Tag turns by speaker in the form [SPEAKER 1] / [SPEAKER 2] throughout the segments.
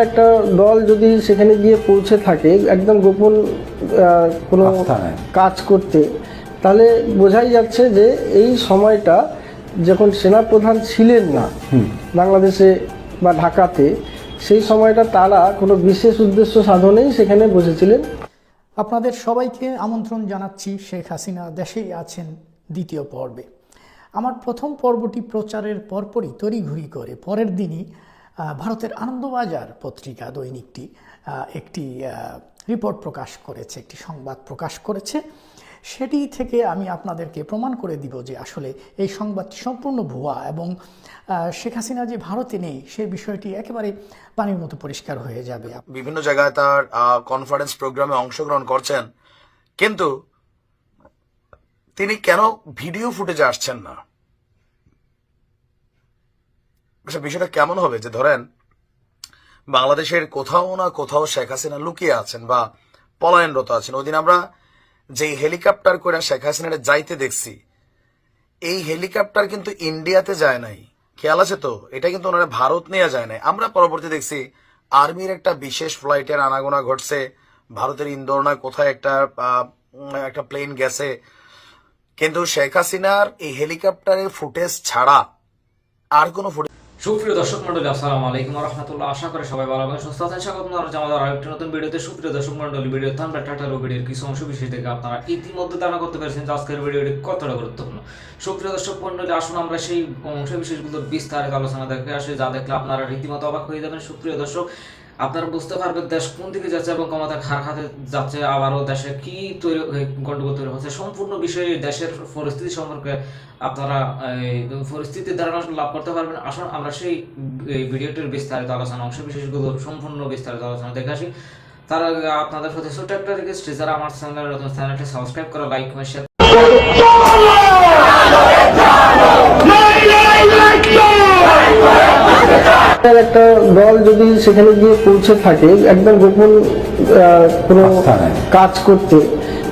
[SPEAKER 1] একটা দল যদি সেখানে গিয়ে পৌঁছে থাকে একদম গোপন কোনো কাজ করতে, তাহলে বোঝাই যাচ্ছে যে এই সময়টা যখন সেনাপ্রধান ছিলেন না বাংলাদেশে বা ঢাকাতে, সেই সময়টা তারা কোনো বিশেষ উদ্দেশ্য সাধনেই সেখানে বসেছিলেন।
[SPEAKER 2] আপনাদের সবাইকে আমন্ত্রণ জানাচ্ছি শেখ হাসিনা দেশেই আছেন দ্বিতীয় পর্বে। আমার প্রথম পর্বটি প্রচারের পরপরই তড়িঘড়ি করে পরের দিনই ভারতের আনন্দবাজার পত্রিকা দৈনিকটি একটি রিপোর্ট প্রকাশ করেছে, একটি সংবাদ প্রকাশ করেছে। সেটি থেকে আমি আপনাদেরকে প্রমাণ করে দিব যে আসলে এই সংবাদটি সম্পূর্ণ ভুয়া এবং শেখ হাসিনা যে ভারতে নেই সে বিষয়টি একেবারে পানির মতো পরিষ্কার হয়ে যাবে।
[SPEAKER 3] বিভিন্ন জায়গায় তার কনফারেন্স প্রোগ্রামে অংশগ্রহণ করছেন, কিন্তু তিনি কেন ভিডিও ফুটেজে আসছেন না? বিষয়টা কেমন হবে যে ধরেন বাংলাদেশের কোথাও না কোথাও শেখ হাসিনা লুকিয়ে আছেন বা পলায়নরত আছেন। ওই দিন আমরা যে হেলিকপ্টার করে শেখ হাসিনারে যাইতে দেখছি, এই হেলিকপ্টার কিন্তু ইন্ডিয়াতে যায় নাই, খেয়াল আছে তো? এটা কিন্তু ওনারা ভারত নিয়ে যায় নাই। আমরা পরবর্তী দেখছি আর্মির একটা বিশেষ ফ্লাইটের আনাগোনা ঘটছে, ভারতের ইন্দোর না কোথায় একটা প্লেন গেছে, কিন্তু শেখ হাসিনার এই হেলিকপ্টারের ফুটেজ ছাড়া আর কোনো ফুটেজ।
[SPEAKER 4] সুপ্রিয় দর্শক মন্ডলী, আসসালামু আলাইকুম ওয়া রাহমাতুল্লাহ। আশা করি সবাই ভালো আছেন, সুস্থ আছেন। স্বাগত জানাচ্ছি আমাদের আরেকটি নতুন ভিডিওতে। সুপ্রিয় দর্শক মন্ডলী, ভিডিও থাম্বনেল টাইটেল ও ভিডিওর কিছু অংশ বিশেষ থেকে আপনারা ইতিমধ্যে ধারণা করতে পেরেছেন যে আজকের ভিডিওটি কতটা গুরুত্বপূর্ণ। সুপ্রিয় দর্শক মন্ডলী, আসুন আমরা সেই অংশ বিশেষগুলোর বিস্তারিত আলোচনা দেখে আসি, যা দেখলে আপনারা রীতিমতো অবাক হয়ে যাবেন। সুপ্রিয় দর্শক, আপনারা বুঝতে পারবেন দেশ কোন দিকে যাচ্ছে এবং ক্ষমতা খার খাতে যাচ্ছে, আবারও দেশে কি গন্ডগোল তৈরি হচ্ছে, সম্পূর্ণ বিষয়ে দেশের পরিস্থিতি সম্পর্কে আপনারা পরিস্থিতির ধারণা লাভ করতে পারবেন। আসুন আমরা সেই ভিডিওটির বিস্তারিত আলোচনা অংশ বিশেষগুলো সম্পূর্ণ বিস্তারিত আলোচনা দেখে আসি। তার আগে আপনাদের প্রতি ছোট্ট একটা রিকোয়েস্ট, যারা আমার চ্যানেলটি সাবস্ক্রাইব করে লাইক কমেন্ট শেয়ার।
[SPEAKER 1] একটা দল যদি সেখানে গিয়ে পৌঁছে থাকে একদম গোপন কোনো কাজ করতে,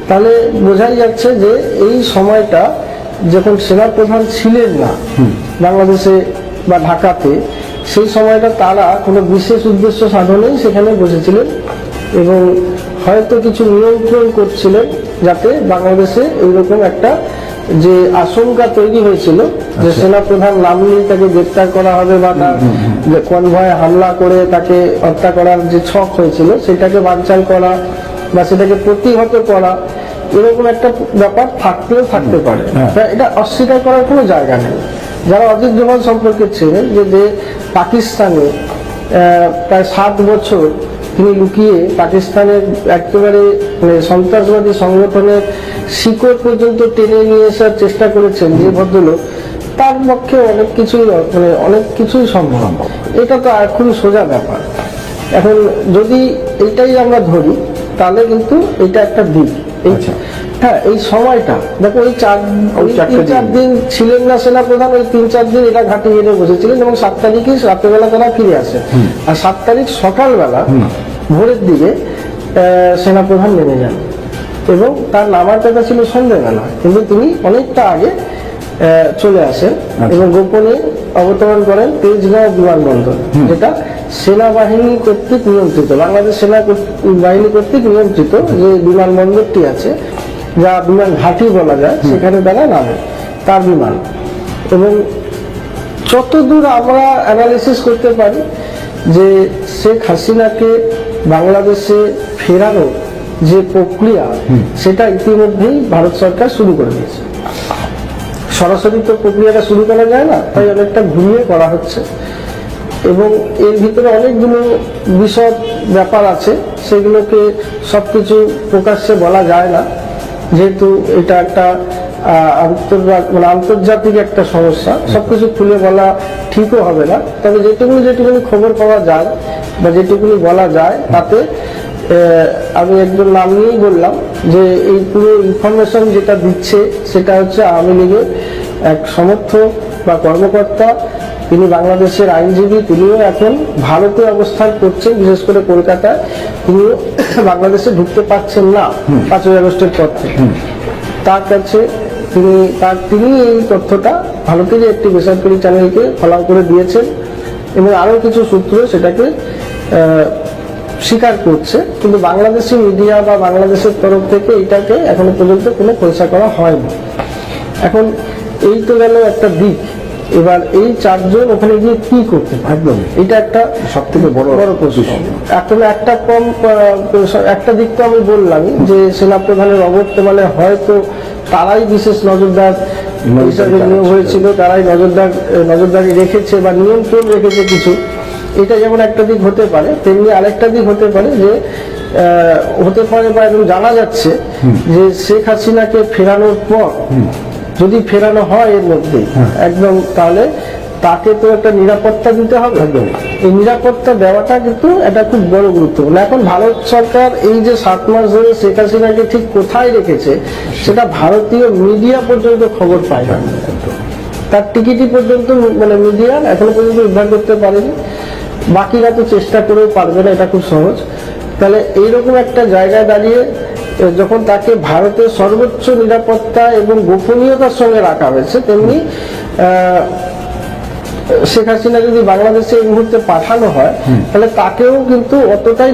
[SPEAKER 1] তাহলে বোঝাই যাচ্ছে যে এই সময়টা যখন সেনাপ্রধান ছিলেন না বাংলাদেশে বা ঢাকাতে, সেই সময়টা তারা কোনো বিশেষ উদ্দেশ্য সাধনেই সেখানে বসেছিলেন এবং হয়তো কিছু নিয়ন্ত্রণ করছিলেন যাতে বাংলাদেশে এইরকম একটা যে আশঙ্কা তৈরি হয়েছিল যে সেনাপ্রধান নামলেই তাকে গ্রেপ্তার করা হবে বা তার কনভয়ে হামলা করে তাকে হত্যা করার যে ছক হয়েছিল সেটাকে বানচাল করা বা সেটাকে প্রতিহত করা, এরকম একটা ব্যাপার থাকতেও থাকতে পারে। এটা অস্বীকার করার কোনো জায়গা নেই। যারা অজিত ডোভাল সম্পর্কে ছিলেন যে পাকিস্তানে প্রায় 7 বছর তিনি লুকিয়ে পাকিস্তানের একেবারে সন্ত্রাসবাদী সংগঠনের শিকড় পর্যন্ত টেনে নিয়ে আসার চেষ্টা করেছেন যে ভদ্রলোক, তার পক্ষে অনেক কিছুই সম্ভব। এটা তো খুবই সোজা ব্যাপার। এখন যদি এটাই আমরা ধরি তাহলে কিন্তু এটা একটা দিক। হ্যাঁ, এই সময়টা দেখো, ওই 3-4 দিন ছিলেন না সেনাপ্রধান, ওই 3-4 দিন এটা ঘাটে ঘিরে বসেছিলেন এবং 7 তারিখে রাত্রেবেলা তারা ফিরে আসে। আর 7 তারিখ সকালবেলা ভোরের দিকে সেনাপ্রধান নেমে যান এবং তার নামার কথা ছিল সন্ধ্যেবেলা, কিন্তু তিনি অনেকটা আগে চলে আসেন এবং গোপনে অবতরণ করেন তেজগাঁও বিমানবন্দর, যেটা সেনাবাহিনী কর্তৃক নিয়ন্ত্রিত, বাংলাদেশ সেনাবাহিনী কর্তৃক নিয়ন্ত্রিত যে বিমানবন্দরটি আছে, যা বিমান ঘাঁটি বলা যায়, সেখানে তারা নামে তার বিমান। এবং যতদূর আমরা অ্যানালিসিস করতে পারি যে শেখ হাসিনাকে বাংলাদেশে ফেরানো যে প্রক্রিয়া, সেটা ইতিমধ্যেই ভারত সরকার শুরু করে দিয়েছে। সরাসরি তো প্রক্রিয়াটা শুরু করা যায় না, তাই অনেকটা ঘুরিয়ে করা হচ্ছে এবং এর ভিতরে অনেকগুলো বিশদ ব্যাপার আছে, সেগুলোকে সবকিছু প্রকাশ্যে বলা যায় না, যেহেতু এটা একটা আন্তর্জাতিক একটা সমস্যা। সবকিছু খুলে বলা ঠিকও হবে না, তবে যেটুকুনি খবর পাওয়া যায় বা যেটুকুনি বলা যায় তাতে আমি একজন নাম নিয়েই বললাম যে এই পুরো ইনফরমেশন যেটা দিচ্ছে সেটা হচ্ছে আওয়ামী লীগের এক সমর্থক বা কর্মকর্তা, তিনি বাংলাদেশের আইনজীবী, তিনিও এখন ভারতে অবস্থান করছেন, বিশেষ করে কলকাতায়। তিনিও বাংলাদেশে ঢুকতে পারছেন না 5ই আগস্টের পর থেকে। তার কাছে তিনি এই তথ্যটা ভারতেরই একটি বেসরকারি চ্যানেলকে ফলাও করে দিয়েছেন এবং আরো কিছু সূত্র সেটাকে স্বীকার করছে, কিন্তু বাংলাদেশি মিডিয়া বা বাংলাদেশের তরফ থেকে এটাকে এখনো পর্যন্ত কোনো খোলসা করা হয়নি। এখন এই তো গেল একটা দিক। এবার এই চারজন ওখানে গিয়ে কি করতে পারবে, এটা একটা সব থেকে বড় প্রশ্ন। এখন একটা দিক তো আমি বললাম যে সেনাপ্রধানের অবর্তমানে হয়তো তারাই বিশেষ নজরদার হিসাবে নিয়োগ হয়েছিল, তারাই নজরদারি রেখেছে বা নিয়ন্ত্রণ রেখেছে কিছু। এটা যেমন একটা দিক হতে পারে, তেমনি আরেকটা দিক হতে পারে যে হতে পারে বা এবং জানা যাচ্ছে যে শেখ হাসিনাকে ফেরানোর পর যদি ফেরানো হয় এর মধ্যে একদম, তাহলে তাকে তো একটা নিরাপত্তা দিতে হবে। এই নিরাপত্তা দেওয়াটা কিন্তু এটা খুব বড় গুরুত্বপূর্ণ। এখন ভারত সরকার এই যে 7 মাস ধরে শেখ হাসিনাকে ঠিক কোথায় রেখেছে সেটা ভারতীয় মিডিয়া পর্যন্ত খবর পায় না, তার টিকিটই পর্যন্ত মানে মিডিয়া এখনো পর্যন্ত উদ্ধার করতে পারেনি। বাকিরা তো চেষ্টা করেও পারবে না, এটা খুব সহজ। তাহলে এইরকম একটা জায়গায় দাঁড়িয়ে যখন তাকে ভারতের সর্বোচ্চ নিরাপত্তা এবং গোপনীয়তার সঙ্গে রাখা হয়েছে, তেমনি শেখ হাসিনা যদি বাংলাদেশে এই মুহূর্তে পাঠানো হয় তাহলে তাকেও কিন্তু অতটাই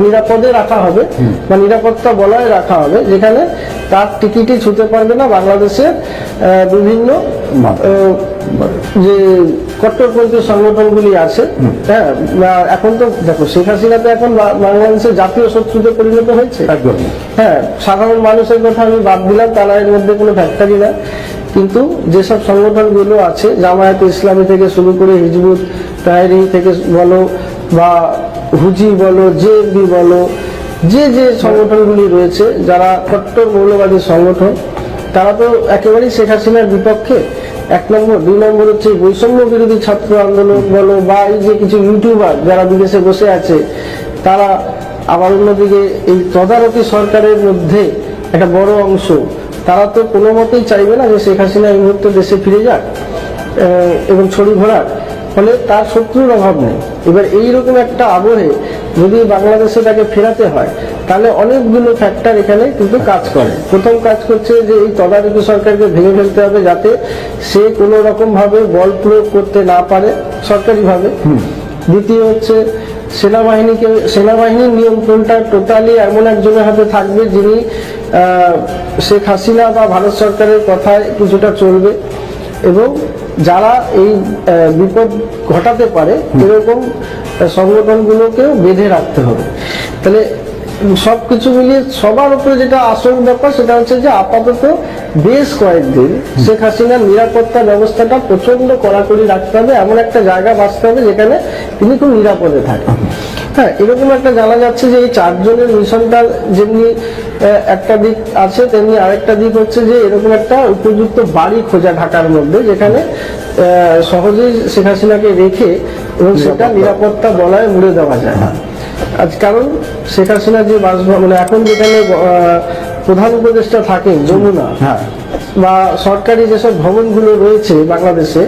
[SPEAKER 1] নিরাপদে রাখা হবে বা নিরাপত্তা বলয়ে রাখা হবে, যেখানে তার টিকিটই ছুঁতে পারবে না বাংলাদেশের বিভিন্ন যে কট্টরপন্থী সংগঠনগুলি আছে। হ্যাঁ, এখন তো দেখো শেখ হাসিনা তো এখন বাংলাদেশের জাতীয় শত্রুতে পরিণত হয়েছে। হ্যাঁ, সাধারণ মানুষের কথা আমি বাদ দিলাম, তারা এর মধ্যে কোনো ফ্যাক্টরি না, কিন্তু যেসব সংগঠনগুলো আছে জামায়াতে ইসলামী থেকে শুরু করে হিজবুত তাহরির থেকে বলো বা হুজি বলো, জেএমবি বলো, যে সংগঠনগুলি রয়েছে যারা কট্টর মৌলবাদী সংগঠন, তারা তো একেবারেই শেখ হাসিনার বিপক্ষে। 1 নম্বর। 2 নম্বর হচ্ছে বৈষম্য বিরোধী ছাত্র আন্দোলন বলো বা এই যে কিছু ইউটিউবার যারা বিদেশে বসে আছে তারা, আবার অন্যদিকে এই তদারকি সরকারের মধ্যে একটা বড় অংশ, তারা তো কোনো মতেই চাইবে না যে শেখ হাসিনা এই মুহূর্তে দেশে ফিরে যাক এবং ছড়ি ঘোরাক, ফলে তার শত্রুর অভাব নেই। এবার এইরকম একটা আবহে যদি বাংলাদেশে তাকে ফেরাতে হয় তাহলে অনেকগুলো ফ্যাক্টর এখানে কিন্তু কাজ করে। প্রথম কাজ করছে যে এই তদারকি সরকারকে ভেঙে ফেলতে হবে যাতে সে কোনো রকম ভাবে বল প্রয়োগ করতে না পারে সরকারিভাবে। দ্বিতীয় হচ্ছে সেনাবাহিনীর নিয়ন্ত্রণটা টোটালি এমন একজনের হাতে থাকবে যিনি শেখ হাসিনা বা ভারত সরকারের কথায় কিছুটা চলবে, এবং যারা এই বিপদ ঘটাতে পারে এরকম সংগঠনগুলোকেও বেঁধে রাখতে হবে। তাহলে সবকিছু মিলিয়ে সবার উপরে যেটা আসল ব্যাপার সেটা হচ্ছে যে আপাতত বেশ কয়েকদিন শেখ হাসিনার নিরাপত্তা ব্যবস্থাটা প্রচন্ড কড়াকড়ি রাখতে হবে, এমন একটা জায়গা বাঁচতে হবে যেখানে তিনি খুব নিরাপদে থাকেন। হ্যাঁ, এরকম একটা জানা যাচ্ছে যে এই 4 জনের মিশনটার যেমনি একটা দিক আছে, তেমনি আরেকটা দিক হচ্ছে যে এরকম একটা উপযুক্ত বাড়ি খোঁজা ঢাকার মধ্যে, যেখানে সহজেই শেখ হাসিনাকে রেখে এবং সেটা নিরাপত্তা বলয়ে মুড়ে দেওয়া যায়। আজ কারণ শেখ হাসিনা যে বাসভবন এখন যেখানে প্রধান উপদেষ্টা থাকেন যমুনা বা সরকারি যেসব ভবনগুলো রয়েছে বাংলাদেশে,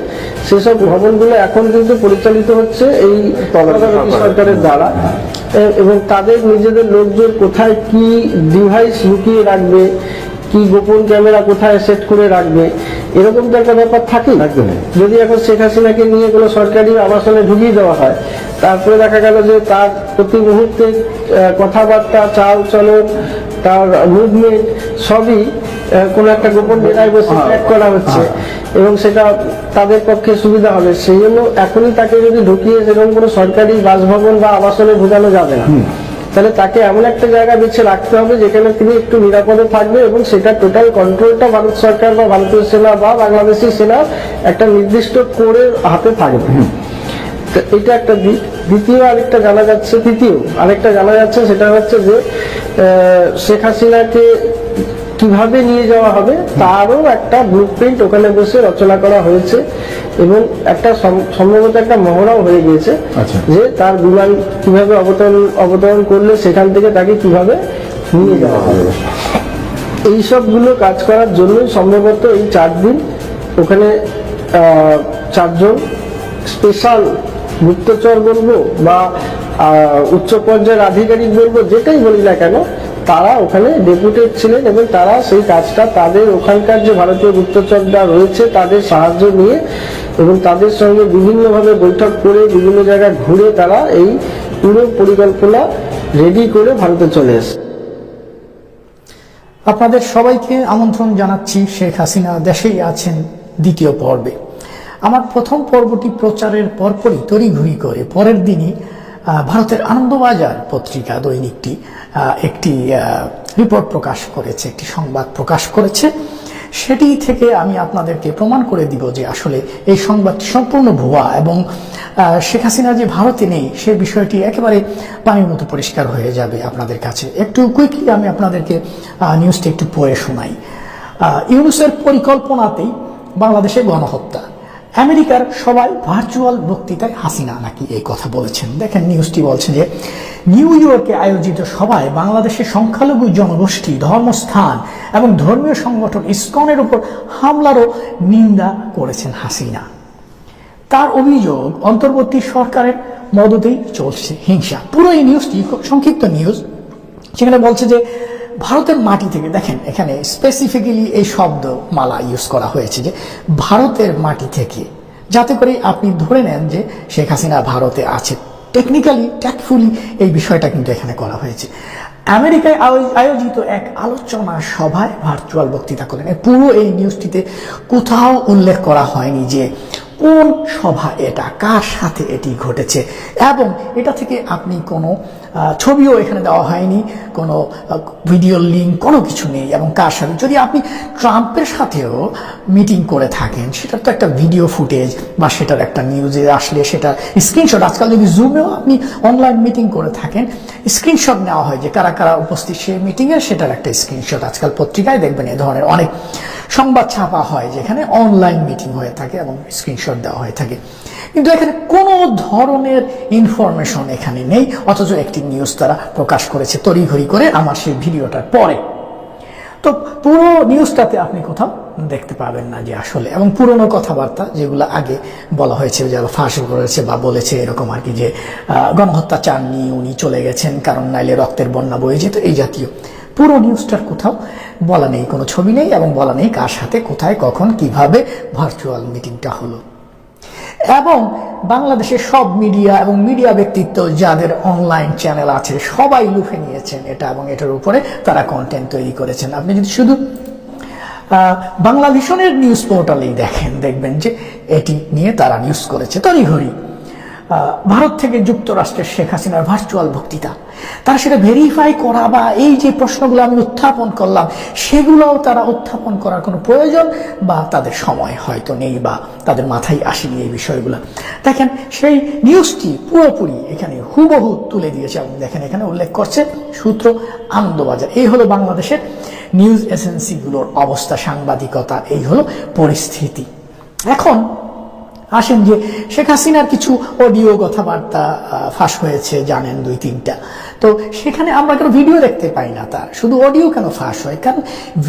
[SPEAKER 1] সেসব ভবনগুলো এখন কিন্তু পরিচালিত হচ্ছে এই তদারকি সরকারের দ্বারা, এবং তাদের নিজেদের লোকজন কোথায় কি ডিভাইস লুকিয়ে রাখবে, কি গোপন ক্যামেরা কোথায় সেট করে রাখবে, এরকম তো একটা ব্যাপার থাকেই। যদি এখন শেখ হাসিনাকে নিয়ে কোনো সরকারি আবাসনে ঢুকিয়ে দেওয়া হয়, তারপরে দেখা গেল যে তার প্রতি মুহূর্তে কথাবার্তা, চাল চলন, তার মুভমেন্ট সবই কোনো একটা গোপন ডেটায় বসে ট্র্যাক করা হচ্ছে এবং সেটা তাদের পক্ষে সুবিধা হবে। সেই জন্য এখনই তাকে যদি ঢুকিয়ে সেরকম কোনো সরকারি বাসভবন বা আবাসনে ঢুকানো যাবে না, তাহলে তাকে এমন একটা জায়গা বেছে রাখতে হবে যেখানে তিনি একটু নিরাপদে থাকবে এবং সেটা টোটাল কন্ট্রোলটা ভারত সরকার বা ভারতীয় সেনা বা বাংলাদেশি সেনা একটা নির্দিষ্ট কোরের হাতে থাকবে। এটা একটা দিক। তৃতীয় আরেকটা জানা যাচ্ছে সেটা হচ্ছে যে শেখ হাসিনাকে কিভাবে নিয়ে যাওয়া হবে তারও একটা ব্লুপ্রিন্ট ওখানে বসে রচনা করা হয়েছে এবং একটা সম্ভবত একটা মহড়াও হয়ে গিয়েছে যে তার বিমান কিভাবে অবতরণ করলে সেখান থেকে তাকে কিভাবে নিয়ে যাওয়া হবে। এই সবগুলো কাজ করার জন্যই সম্ভবত এই 4 দিন ওখানে 4 জন স্পেশাল গুপ্তচর বলবো বা উচ্চ পর্যায়ের আধিকারিক বলবো, যেটাই বলি না কেন, তারা ওখানে ডেপুটেড ছিলেন এবং তারা সেই কাজটা তাদের ওখানকার যে ভারতীয় গুপ্তচররা রয়েছে তাদের সাহায্য নিয়ে এবং তাদের সঙ্গে বিভিন্নভাবে বৈঠক করে বিভিন্ন জায়গায় ঘুরে তারা এই পুরো পরিকল্পনা রেডি করে ভারতে চলে এসেছে।
[SPEAKER 2] আপনাদের সবাইকে আমন্ত্রণ জানাচ্ছি শেখ হাসিনা দেশেই আছেন দ্বিতীয় পর্বে। আমার প্রথম পর্বটি প্রচারের পরপরই তড়িঘড়ি করে পরের দিনই ভারতের আনন্দবাজার পত্রিকা দৈনিকটি একটি রিপোর্ট প্রকাশ করেছে, একটি সংবাদ প্রকাশ করেছে। সেটি থেকে আমি আপনাদেরকে প্রমাণ করে দিব যে আসলে এই সংবাদটি সম্পূর্ণ ভুয়া এবং শেখ হাসিনা যে ভারতে নেই সে বিষয়টি একেবারে পানির মতো পরিষ্কার হয়ে যাবে আপনাদের কাছে। একটু কুইকলি আমি আপনাদেরকে নিউজটি একটু পড়ে শোনাই। ইউনূসের পরিকল্পনাতেই বাংলাদেশে গণহত্যা, আমেরিকার সবাই ভার্চুয়াল বক্তৃতায় হাসিনা নাকি এই কথা বলেছেন। দেখেন নিউজটি বলছে যে নিউ ইয়র্কে আয়োজিত সভায় বাংলাদেশের সংখ্যালঘু জনগোষ্ঠী, ধর্মস্থান এবং ধর্মীয় সংগঠন ইসকনের উপর হামলারও নিন্দা করেছেন হাসিনা। তার অভিযোগ অন্তর্বর্তী সরকারের মদতেই চলছে হিংসা। পুরো এই নিউজটি সংক্ষিপ্ত নিউজ, সেখানে বলছে যে ভারতের মাটি থেকে, দেখেন এখানে স্পেসিফিক্যালি এই শব্দ মালা ইউজ করা হয়েছে যে ভারতের মাটি থেকে, যাতে করে আপনি ধরে নেন যে শেখ হাসিনা ভারতে আছে। টেকনিক্যালি ট্যাক্টফুলি এই বিষয়টা কিন্তু এখানে করা হয়েছে। আমেরিকায় আয়োজিত এক আলোচনা সভায় ভার্চুয়াল বক্তৃতা করেন। পুরো এই নিউজটিতে কোথাও উল্লেখ করা হয়নি যে কোন সভা এটা, কার সাথে এটি ঘটেছে, এবং এটা থেকে আপনি কোনো ছবিও এখানে দেওয়া হয়নি, কোনো ভিডিও লিঙ্ক, কোনো কিছু নেই। এবং কার সাথে, যদি আপনি ট্রাম্পের সাথেও মিটিং করে থাকেন সেটার তো একটা ভিডিও ফুটেজ বা সেটার একটা নিউজে আসলে সেটা স্ক্রিনশট, আজকাল যদি জুমেও আপনি অনলাইন মিটিং করে থাকেন স্ক্রিনশট নেওয়া হয় যে কারা কারা উপস্থিত সেই মিটিংয়ে, সেটার একটা স্ক্রিনশট আজকাল পত্রিকায় দেখবেন এ ধরনের অনেক সংবাদ ছাপা হয় যেখানে অনলাইন মিটিং হয়ে থাকে এবং স্ক্রিনশট দেওয়া হয়ে থাকে। কিন্তু এখানে কোনো ধরনের ইনফরমেশন এখানে নেই, অথচ একটি নিউজ তারা প্রকাশ করেছে তড়িঘড়ি করে আমার সেই ভিডিওটার পরে। তো পুরো নিউজটাতে আপনি কোথাও দেখতে পাবেন না যে আসলে, এবং পুরনো কথাবার্তা যেগুলো আগে বলা হয়েছে, যারা ফাঁস করেছে বা বলেছে এরকম আর কি, যে গণহত্যা চাননি, উনি চলে গেছেন কারণ নাইলে রক্তের বন্যা বয়ে যেত, এই জাতীয় পুরো নিউজটার কোথাও বলা নেই, কোনো ছবি নেই এবং বলা নেই কার সাথে, কোথায়, কখন, কিভাবে ভার্চুয়াল মিটিংটা হলো। এবং বাংলাদেশের সব মিডিয়া এবং মিডিয়া ব্যক্তিত্ব যাদের অনলাইন চ্যানেল আছে সবাই লুফে নিয়েছেন এটা, এবং এটার উপরে তারা কন্টেন্ট তৈরি করেছেন। আপনি যদি শুধু বাংলাভিশনের নিউজ পোর্টালেই দেখবেন যে এটি নিয়ে তারা নিউজ করেছে তড়িঘড়ি। ভারত থেকে যুক্তরাষ্ট্রের শেখ হাসিনার ভার্চুয়াল বক্তৃতা, তারা সেটা ভেরিফাই করা বা এই যে প্রশ্নগুলো আমি উত্থাপন করলাম সেগুলোও তারা উত্থাপন করার কোনো প্রয়োজন বা তাদের সময় হয়তো নেই বা তাদের মাথায় আসেনি এই বিষয়গুলো। দেখেন সেই নিউজটি পুরোপুরি এখানে হুবহু তুলে দিয়েছে এবং দেখেন এখানে উল্লেখ করছে সূত্র আনন্দবাজার। এই হলো বাংলাদেশের নিউজ এজেন্সিগুলোর অবস্থা, সাংবাদিকতা, এই হলো পরিস্থিতি। এখন আসেন যে শেখ হাসিনার কিছু অডিও কথাবার্তা ফাঁস হয়েছে, জানেন 2-3টা। তো সেখানে আমরা কেন ভিডিও দেখতে পাই না, তার শুধু অডিও কেন ফাঁস হয়? কারণ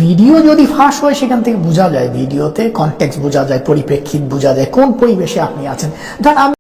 [SPEAKER 2] ভিডিও যদি ফাঁস হয় সেখান থেকে বোঝা যায়, ভিডিওতে কনটেক্সট বোঝা যায়, পরিপ্রেক্ষিত বোঝা যায়, কোন পরিবেশে আপনি আছেন। ধরেন